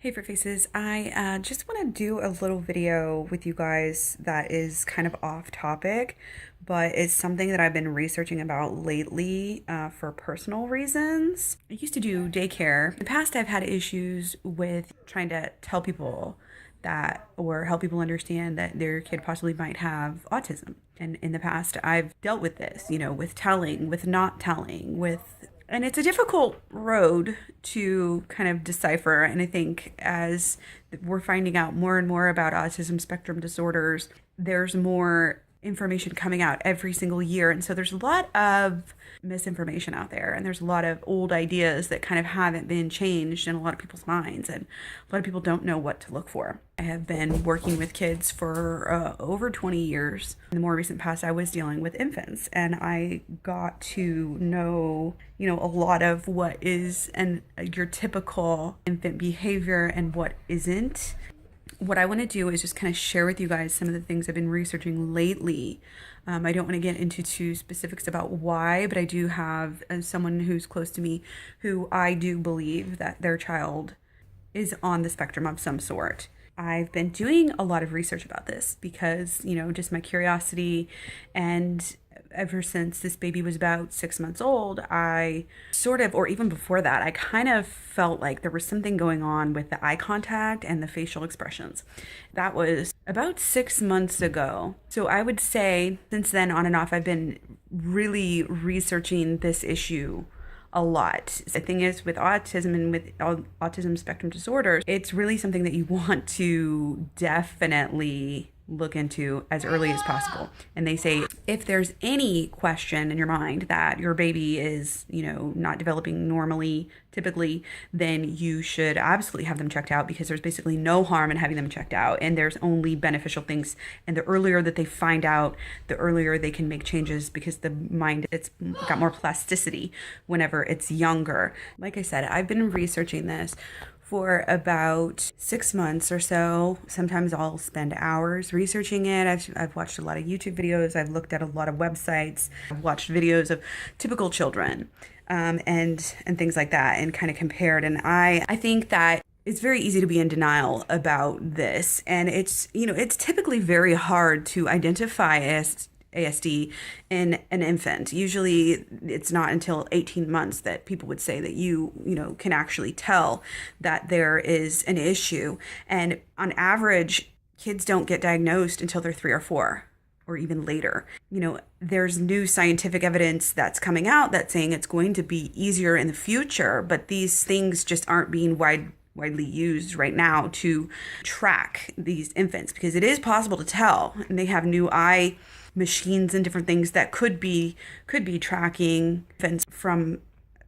Hey Fruit Faces, I just want to do a little video with you guys that is kind of off topic, but it's something that I've been researching about lately for personal reasons. I used to do daycare. In the past, I've had issues with trying to tell people that or help people understand that their kid possibly might have autism. And in the past, I've dealt with this, with telling, with not telling, and it's a difficult road to kind of decipher. And I think as we're finding out more and more about autism spectrum disorders, there's more information coming out every single year. And so there's a lot of misinformation out there, and there's a lot of old ideas that kind of haven't been changed in a lot of people's minds, and a lot of people don't know what to look for. I have been working with kids for over 20 years. In the more recent past, I was dealing with infants, and I got to know, a lot of what is your typical infant behavior and what isn't. What I want to do is just kind of share with you guys some of the things I've been researching lately. I don't want to get into too specifics about why, but I do have someone who's close to me who I do believe that their child is on the spectrum of some sort. I've been doing a lot of research about this because, just my curiosity, and ever since this baby was about 6 months old, I sort of, or even before that, I kind of felt like there was something going on with the eye contact and the facial expressions. That was about 6 months ago. So I would say since then, on and off, I've been really researching this issue a lot. The thing is, with autism and with autism spectrum disorders, it's really something that you want to definitely look into as early as possible. And they say if there's any question in your mind that your baby is, not developing normally, typically, then you should absolutely have them checked out, because there's basically no harm in having them checked out, and there's only beneficial things. And the earlier that they find out, the earlier they can make changes, because the mind, it's got more plasticity whenever it's younger. Like I said, I've been researching this for about 6 months or so. Sometimes I'll spend hours researching it. I've watched a lot of YouTube videos. I've looked at a lot of websites. I've watched videos of typical children and things like that, and kind of compared. And I think that it's very easy to be in denial about this. And it's typically very hard to identify ASD in an infant. Usually it's not until 18 months that people would say that you can actually tell that there is an issue. And on average, kids don't get diagnosed until they're 3 or 4 or even later. There's new scientific evidence that's coming out that's saying it's going to be easier in the future, but these things just aren't being widely used right now to track these infants, because it is possible to tell, and they have new eye machines and different things that could be tracking infants from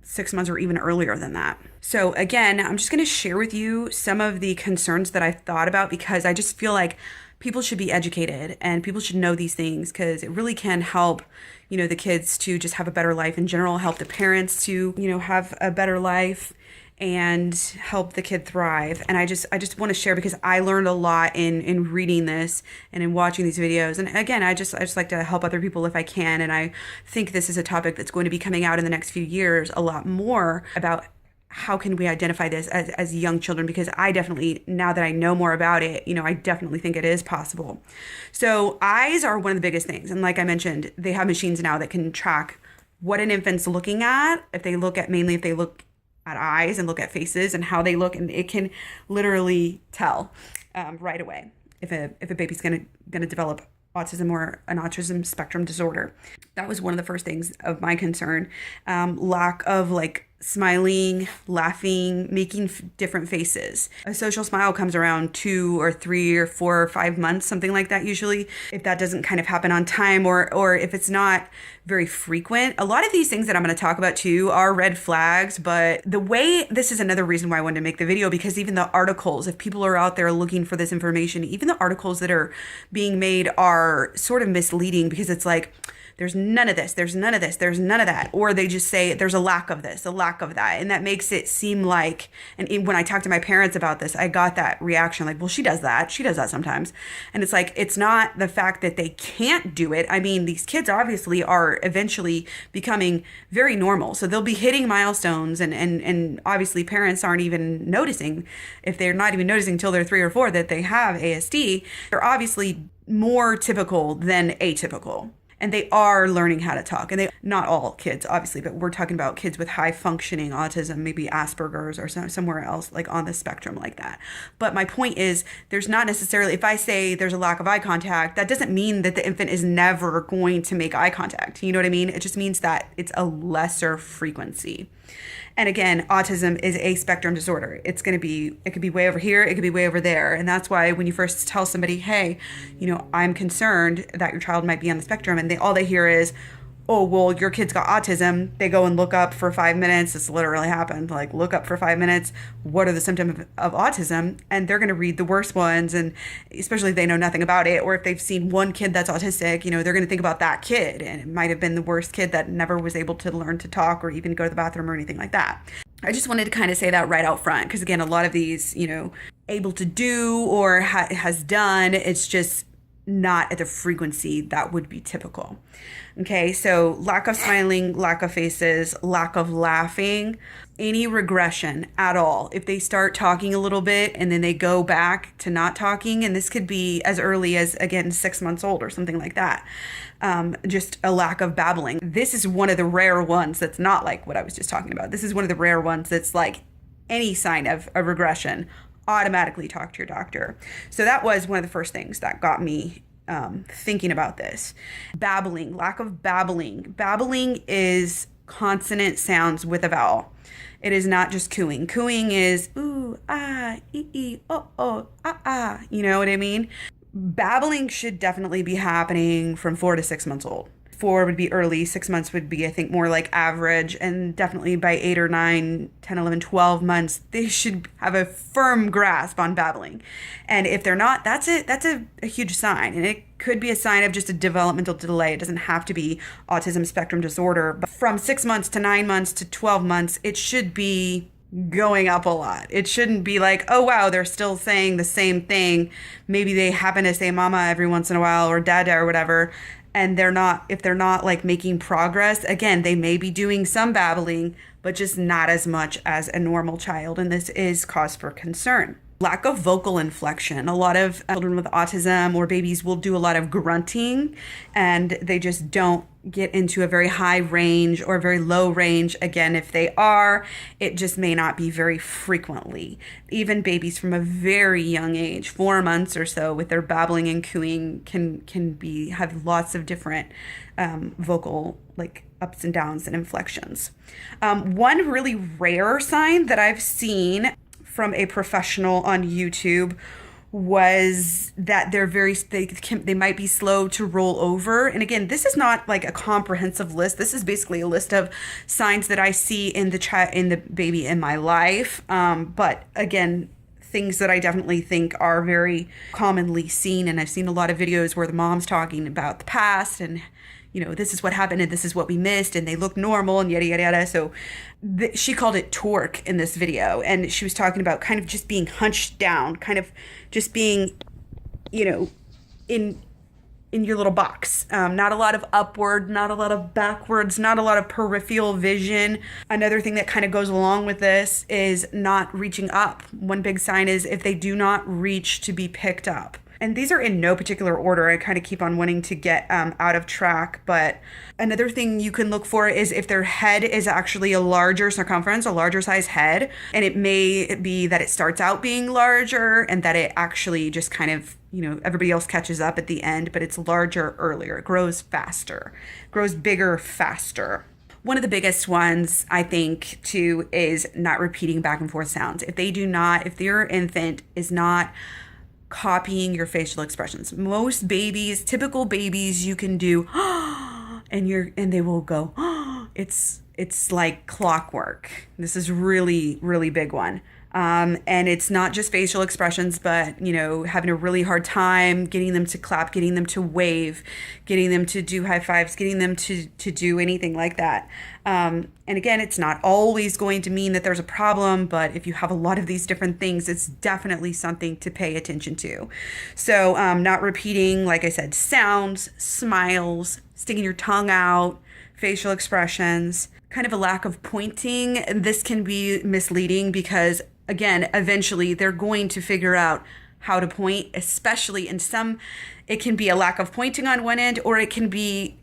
6 months or even earlier than that. So again, I'm just going to share with you some of the concerns that I've thought about, because I just feel like people should be educated and people should know these things, because it really can help, the kids to just have a better life in general, help the parents to, have a better life, and help the kid thrive. And I just want to share, because I learned a lot in reading this and in watching these videos. And again, I just like to help other people if I can. And I think this is a topic that's going to be coming out in the next few years a lot more, about how can we identify this as young children, because I definitely, now that I know more about it, I definitely think it is possible. So eyes are one of the biggest things. And like I mentioned, they have machines now that can track what an infant's looking at. If they look at eyes and look at faces and how they look, and it can literally tell right away if a baby's gonna develop autism or an autism spectrum disorder. That was one of the first things of my concern. Lack of smiling, laughing, making different faces. A social smile comes around 2 or 3 or 4 or 5 months, something like that usually. If that doesn't kind of happen on time, or if it's not very frequent. A lot of these things that I'm going to talk about too are red flags, but this is another reason why I wanted to make the video, because even the articles, if people are out there looking for this information, even the articles that are being made are sort of misleading, because it's like, there's none of this, there's none of this, there's none of that. Or they just say there's a lack of this, a lack of that. And that makes it seem like, and when I talked to my parents about this, I got that reaction like, well, she does that. She does that sometimes. And it's like, it's not the fact that they can't do it. I mean, these kids obviously are eventually becoming very normal. So they'll be hitting milestones, and obviously parents aren't even noticing, if they're not even noticing until they're 3 or 4 that they have ASD. They're obviously more typical than atypical. And they are learning how to talk. And they, not all kids, obviously, but we're talking about kids with high functioning autism, maybe Asperger's or somewhere else, like on the spectrum like that. But my point is, there's not necessarily, if I say there's a lack of eye contact, that doesn't mean that the infant is never going to make eye contact. You know what I mean? It just means that it's a lesser frequency. And again, autism is a spectrum disorder. It could be way over here, it could be way over there. And that's why when you first tell somebody, hey, I'm concerned that your child might be on the spectrum, and all they hear is, oh, well, your kid's got autism. They go and look up for 5 minutes. This literally happened. Like, look up for 5 minutes. What are the symptoms of autism? And they're going to read the worst ones. And especially if they know nothing about it, or if they've seen one kid that's autistic, they're going to think about that kid. And it might have been the worst kid that never was able to learn to talk or even go to the bathroom or anything like that. I just wanted to kind of say that right out front. Because again, a lot of these, able to do or has done, it's just not at the frequency that would be typical. Okay, so lack of smiling, lack of faces, lack of laughing, any regression at all. If they start talking a little bit and then they go back to not talking, and this could be as early as, again, 6 months old or something like that. Just a lack of babbling. This is one of the rare ones that's not like what I was just talking about. This is one of the rare ones that's like any sign of a regression, automatically talk to your doctor. So that was one of the first things that got me thinking about this. Babbling, lack of babbling. Babbling is consonant sounds with a vowel. It is not just cooing. Cooing is ooh, ah, ee, oh, ah. You know what I mean? Babbling should definitely be happening from 4 to 6 months old. 4 would be early, 6 months would be, I think, more like average, and definitely by 8 or 9, 10, 11, 12 months, they should have a firm grasp on babbling. And if they're not, that's a huge sign. And it could be a sign of just a developmental delay. It doesn't have to be autism spectrum disorder. But from 6 months to 9 months to 12 months, it should be going up a lot. It shouldn't be like, oh wow, they're still saying the same thing. Maybe they happen to say mama every once in a while or dada or whatever. And if they're not like making progress, again, they may be doing some babbling, but just not as much as a normal child. And this is cause for concern. Lack of vocal inflection. A lot of children with autism or babies will do a lot of grunting, and they just don't get into a very high range or very low range. Again, if they are, it just may not be very frequently. Even babies from a very young age, 4 months or so, with their babbling and cooing can have lots of different vocal like ups and downs and inflections. One really rare sign that I've seen from a professional on YouTube was that they might be slow to roll over. And again, this is not like a comprehensive list. This is basically a list of signs that I see in the baby in my life. But again, things that I definitely think are very commonly seen. And I've seen a lot of videos where the mom's talking about the past and this is what happened and this is what we missed and they look normal and yada, yada, yada. So she called it torque in this video. And she was talking about kind of just being hunched down, kind of just being, in your little box. Not a lot of upward, not a lot of backwards, not a lot of peripheral vision. Another thing that kind of goes along with this is not reaching up. One big sign is if they do not reach to be picked up. And these are in no particular order. I kind of keep on wanting to get out of track. But another thing you can look for is if their head is actually a larger circumference, a larger size head. And it may be that it starts out being larger and that it actually just kind of, everybody else catches up at the end, but it's larger earlier. It grows faster, grows bigger faster. One of the biggest ones, I think, too, is not repeating back and forth sounds. If your infant is not copying your facial expressions. Most babies, typical babies, you can do and they will go it's like clockwork. This is really, really big one. And it's not just facial expressions, but, having a really hard time getting them to clap, getting them to wave, getting them to do high fives, getting them to do anything like that. And again, it's not always going to mean that there's a problem, but if you have a lot of these different things, it's definitely something to pay attention to. So, not repeating, like I said, sounds, smiles, sticking your tongue out, facial expressions, kind of a lack of pointing. This can be misleading because, again, eventually they're going to figure out how to point, especially in some, it can be a lack of pointing on one end, or it can be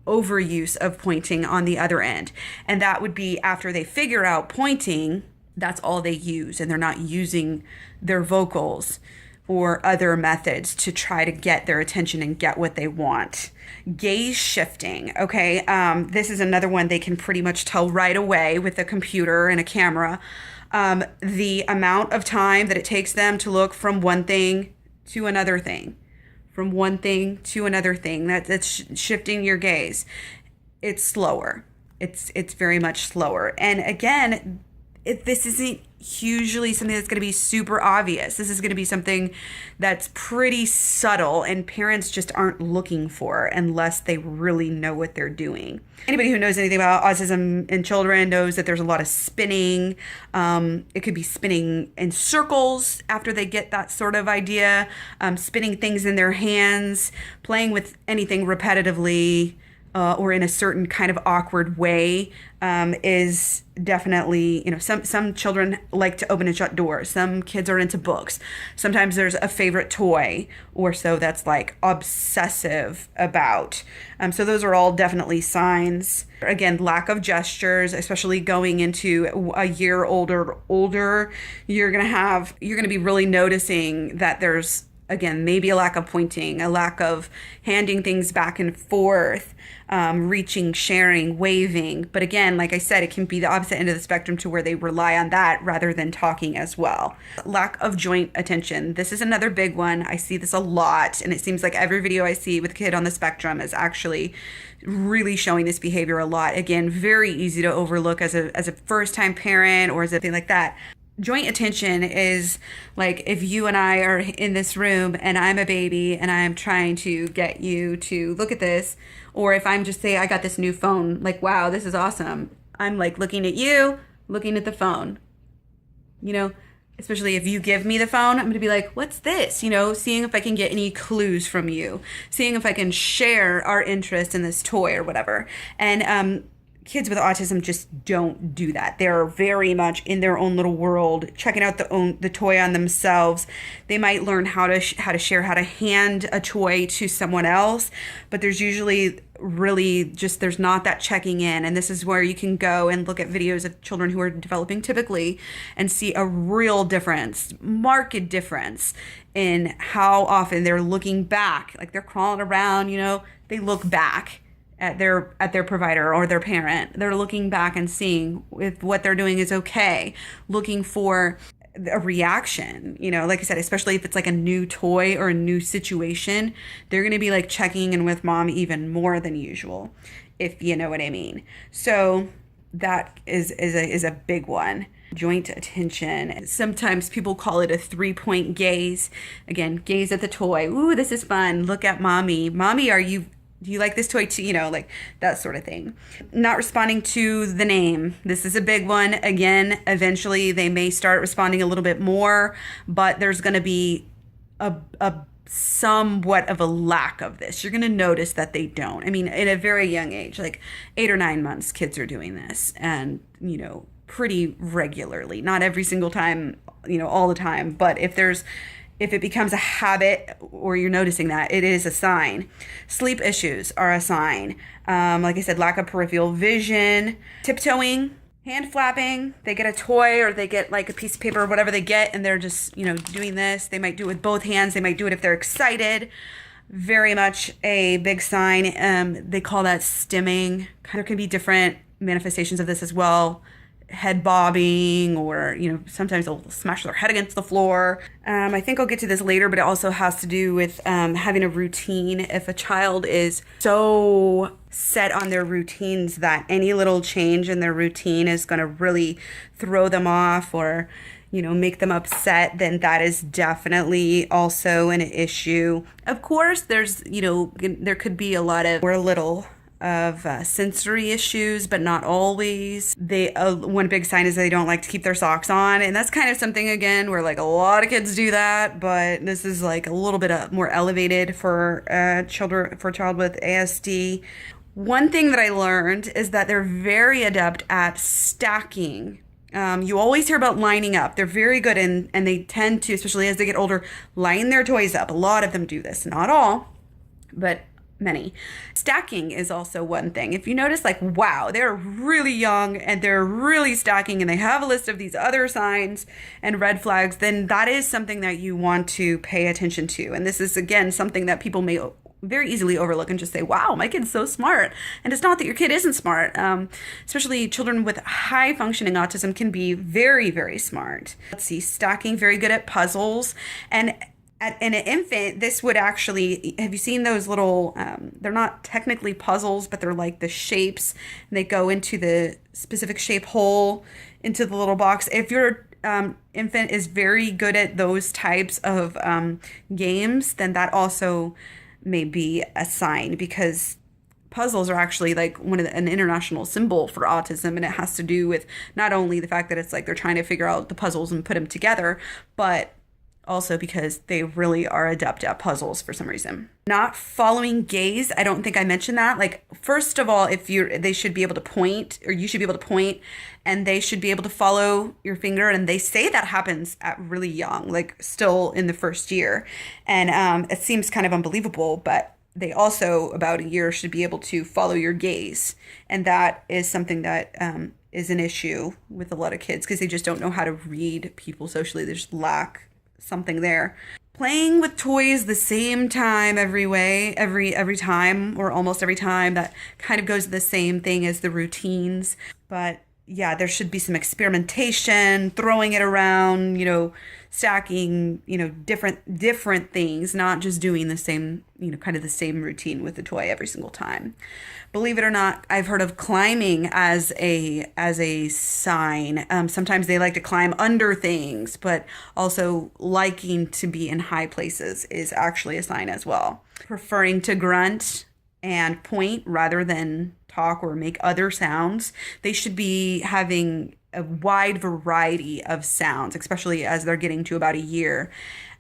overuse of pointing on the other end. And that would be after they figure out pointing, that's all they use, and they're not using their vocals or other methods to try to get their attention and get what they want. Gaze shifting, okay? This is another one they can pretty much tell right away with a computer and a camera. The amount of time that it takes them to look from one thing to another thing, from one thing to another thing. That's shifting your gaze. It's slower. It's very much slower. And again, this isn't usually something that's going to be super obvious. This is going to be something that's pretty subtle, and parents just aren't looking for unless they really know what they're doing. Anybody who knows anything about autism in children knows that there's a lot of spinning. It could be spinning in circles after they get that sort of idea, spinning things in their hands, playing with anything repetitively, or in a certain kind of awkward way, is definitely, some children like to open and shut doors. Some kids are into books. Sometimes there's a favorite toy or so that's like obsessive about. So those are all definitely signs. Again, lack of gestures, especially going into a year older, you're going to be really noticing that there's, again, maybe a lack of pointing, a lack of handing things back and forth, reaching, sharing, waving. But again, like I said, it can be the opposite end of the spectrum to where they rely on that rather than talking as well. Lack of joint attention. This is another big one. I see this a lot, and it seems like every video I see with a kid on the spectrum is actually really showing this behavior a lot. Again, very easy to overlook as a first-time parent or as a thing like that. Joint attention is like if you and I are in this room and I'm a baby and I'm trying to get you to look at this, or if I'm just say I got this new phone, like, wow, this is awesome. I'm like looking at you, looking at the phone, especially if you give me the phone, I'm going to be like, what's this? Seeing if I can get any clues from you, seeing if I can share our interest in this toy or whatever. And, kids with autism just don't do that. They're very much in their own little world, checking out the toy on themselves. They might learn how to share, how to hand a toy to someone else, but there's usually really just, there's not that checking in. And this is where you can go and look at videos of children who are developing typically and see a real difference, marked difference in how often they're looking back, like they're crawling around, they look back at their provider or their parent. They're looking back and seeing if what they're doing is okay, looking for a reaction, like I said, especially if it's like a new toy or a new situation, they're going to be like checking in with mom even more than usual, if you know what I mean. So that is a big one. Joint attention. Sometimes people call it a 3-point gaze. Again, gaze at the toy. Ooh, this is fun. Look at mommy. Mommy, do you like this toy too? Like that sort of thing. Not responding to the name. This is a big one. Again, eventually they may start responding a little bit more, but there's going to be a somewhat of a lack of this. You're going to notice that they don't. I mean, at a very young age, like 8 or 9 months, kids are doing this, and, pretty regularly. Not every single time, all the time, but if it becomes a habit or you're noticing that, it is a sign. Sleep issues are a sign. Like I said, lack of peripheral vision, tiptoeing, hand flapping. They get a toy or they get like a piece of paper or whatever they get, and they're just, doing this. They might do it with both hands. They might do it if they're excited. Very much a big sign. They call that stimming. There can be different manifestations of this as well. Head bobbing, or sometimes they'll smash their head against the floor. I think I'll get to this later, but it also has to do with having a routine. If a child is so set on their routines that any little change in their routine is going to really throw them off, or make them upset, then that is definitely also an issue. Of course, there could be a lot of, or a little of sensory issues, but not always. One big sign is they don't like to keep their socks on, and that's kind of something again where like a lot of kids do that, but this is like a little bit more elevated for a child with ASD. One thing that I learned is that they're very adept at stacking. You always hear about lining up. They're very good, and they tend to, especially as they get older, line their toys up. A lot of them do this, not all, but many. Stacking is also one thing. If you notice, like, wow, they're really young and they're really stacking and they have a list of these other signs and red flags, then that is something that you want to pay attention to. And this is, again, something that people may very easily overlook and just say, wow, my kid's so smart. And it's not that your kid isn't smart. Especially children with high functioning autism can be very, very smart. Let's see, stacking, very good at puzzles. And in an infant, this would actually, have you seen those little, they're not technically puzzles, but they're like the shapes, and they go into the specific shape hole into the little box. If your infant is very good at those types of games, then that also may be a sign, because puzzles are actually like an international symbol for autism, and it has to do with not only the fact that it's like they're trying to figure out the puzzles and put them together, but also because they really are adept at puzzles for some reason. Not following gaze, I don't think I mentioned that. Like, first of all, they should be able to point, or you should be able to point, and they should be able to follow your finger. And they say that happens at really young, like still in the first year. And it seems kind of unbelievable, but they also, about a year, should be able to follow your gaze. And that is something that is an issue with a lot of kids, because they just don't know how to read people socially. They just lack something there. Playing with toys the same time every time, or almost every time, that kind of goes to the same thing as the routines. But yeah, there should be some experimentation, throwing it around, stacking, different things, not just doing the same, kind of the same routine with the toy every single time. Believe it or not, I've heard of climbing as a sign. Sometimes they like to climb under things, but also liking to be in high places is actually a sign as well. Preferring to grunt and point rather than talk or make other sounds. They should be having a wide variety of sounds, especially as they're getting to about a year,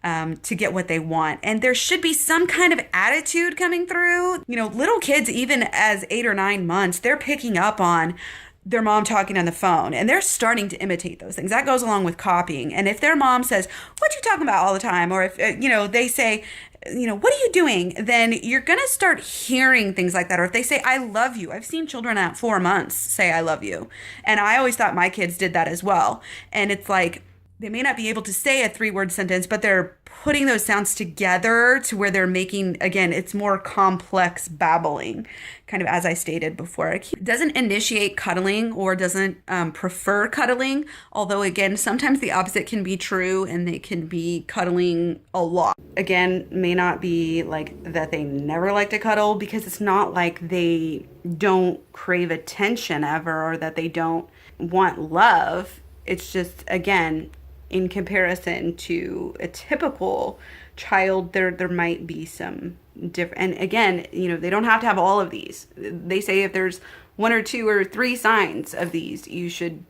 to get what they want. And there should be some kind of attitude coming through. Little kids, even as 8 or 9 months, they're picking up on their mom talking on the phone, and they're starting to imitate those things. That goes along with copying. And if their mom says, "What you talking about all the time?" or if they say, "What are you doing?" then you're going to start hearing things like that. Or if they say, "I love you." I've seen children at 4 months say, "I love you." And I always thought my kids did that as well. And it's like, they may not be able to say a 3-word sentence, but they're putting those sounds together to where they're making, again, it's more complex babbling, kind of as I stated before. It doesn't initiate cuddling or doesn't prefer cuddling, although, again, sometimes the opposite can be true and they can be cuddling a lot. Again, may not be like that they never like to cuddle, because it's not like they don't crave attention ever or that they don't want love. It's just, again, in comparison to a typical child, there might be some different. And again, they don't have to have all of these. They say if there's 1 or 2 or 3 signs of these, you should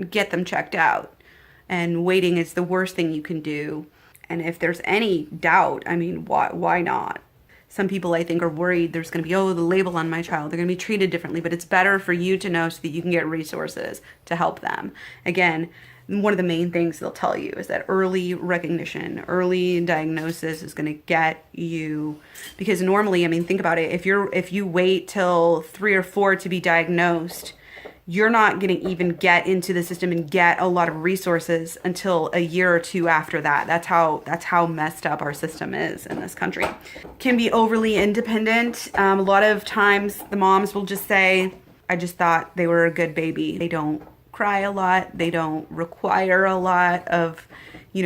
get them checked out. And waiting is the worst thing you can do. And if there's any doubt, why not? Some people, I think, are worried there's going to be, the label on my child, they're going to be treated differently, but it's better for you to know so that you can get resources to help them. Again, one of the main things they'll tell you is that early recognition, early diagnosis is going to get you, because normally, think about it, if you wait till 3 or 4 to be diagnosed, you're not going to even get into the system and get a lot of resources until a year or 2 after that. That's how messed up our system is in this country. Can be overly independent. A lot of times the moms will just say, "I just thought they were a good baby." They don't cry a lot. They don't require a lot of,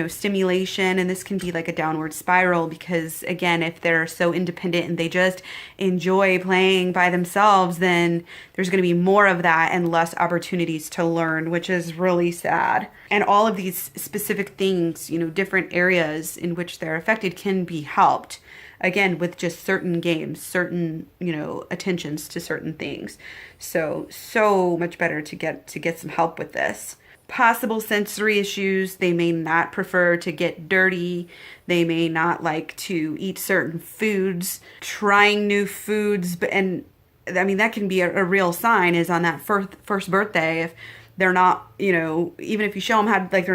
stimulation, and this can be like a downward spiral because, again, if they're so independent and they just enjoy playing by themselves, then there's going to be more of that and less opportunities to learn, which is really sad. And all of these specific things, different areas in which they're affected can be helped, again, with just certain games, certain, attentions to certain things. So much better to get some help with this. Possible sensory issues: they may not prefer to get dirty. They may not like to eat certain foods, trying new foods. And I mean, that can be a real sign, is on that first birthday, if they're not, even if you show them how, like,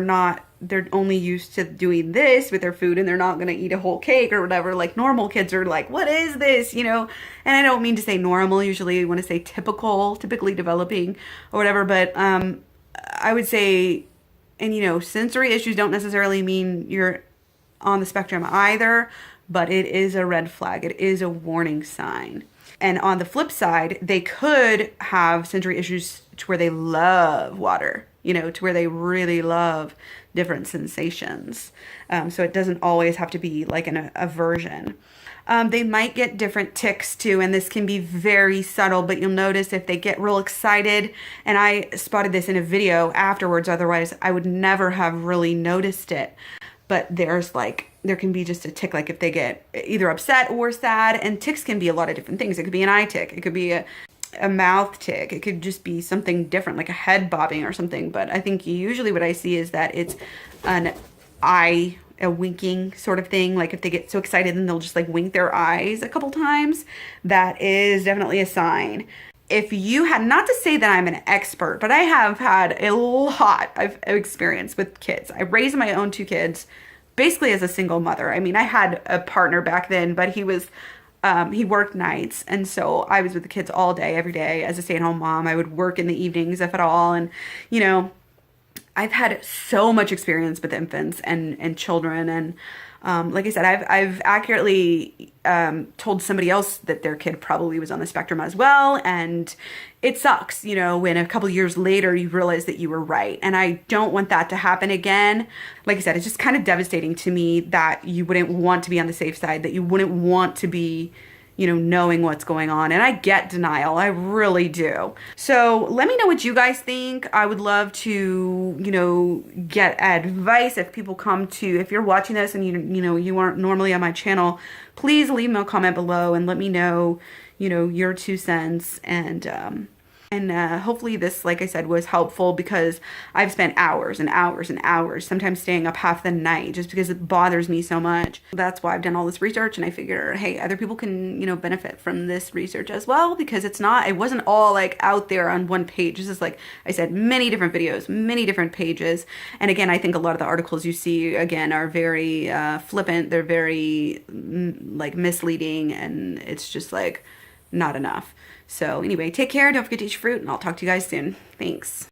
they're only used to doing this with their food and they're not going to eat a whole cake or whatever. Like, normal kids are like, what is this? And I don't mean to say normal. Usually I want to say typically developing or whatever. But I would say, and sensory issues don't necessarily mean you're on the spectrum either, but it is a red flag. It is a warning sign. And on the flip side, they could have sensory issues to where they love water, to where they really love different sensations. So it doesn't always have to be like an aversion. They might get different tics too, and this can be very subtle, but you'll notice if they get real excited, and I spotted this in a video afterwards, otherwise I would never have really noticed it. But there can be just a tic, like if they get either upset or sad, and tics can be a lot of different things. It could be an eye tic, it could be a mouth tic, it could just be something different, like a head bobbing or something. But I think usually what I see is that it's a winking sort of thing. Like if they get so excited, then they'll just like wink their eyes a couple times. That is definitely a sign. If you had, not to say that I'm an expert, but I have had a lot of experience with kids. I raised my own 2 kids basically as a single mother. I mean, I had a partner back then, but he worked nights. And so I was with the kids all day, every day as a stay-at-home mom. I would work in the evenings, if at all. And, I've had so much experience with infants and children. And like I said, I've accurately told somebody else that their kid probably was on the spectrum as well. And it sucks, when a couple years later you realize that you were right. And I don't want that to happen again. Like I said, it's just kind of devastating to me that you wouldn't want to be on the safe side, that you wouldn't want to be, knowing what's going on. And I get denial. I really do. So let me know what you guys think. I would love to, get advice if people come to, if you're watching this and you aren't normally on my channel, please leave me a comment below and let me know, your 2 cents. And hopefully this, like I said, was helpful, because I've spent hours and hours and hours, sometimes staying up half the night, just because it bothers me so much. That's why I've done all this research, and I figure, hey, other people can, benefit from this research as well, because it wasn't all like out there on one page. This is, like I said, many different videos, many different pages. And again, I think a lot of the articles you see, again, are very flippant. They're very like misleading, and it's just like not enough. So anyway, take care. Don't forget to eat your fruit, and I'll talk to you guys soon. Thanks.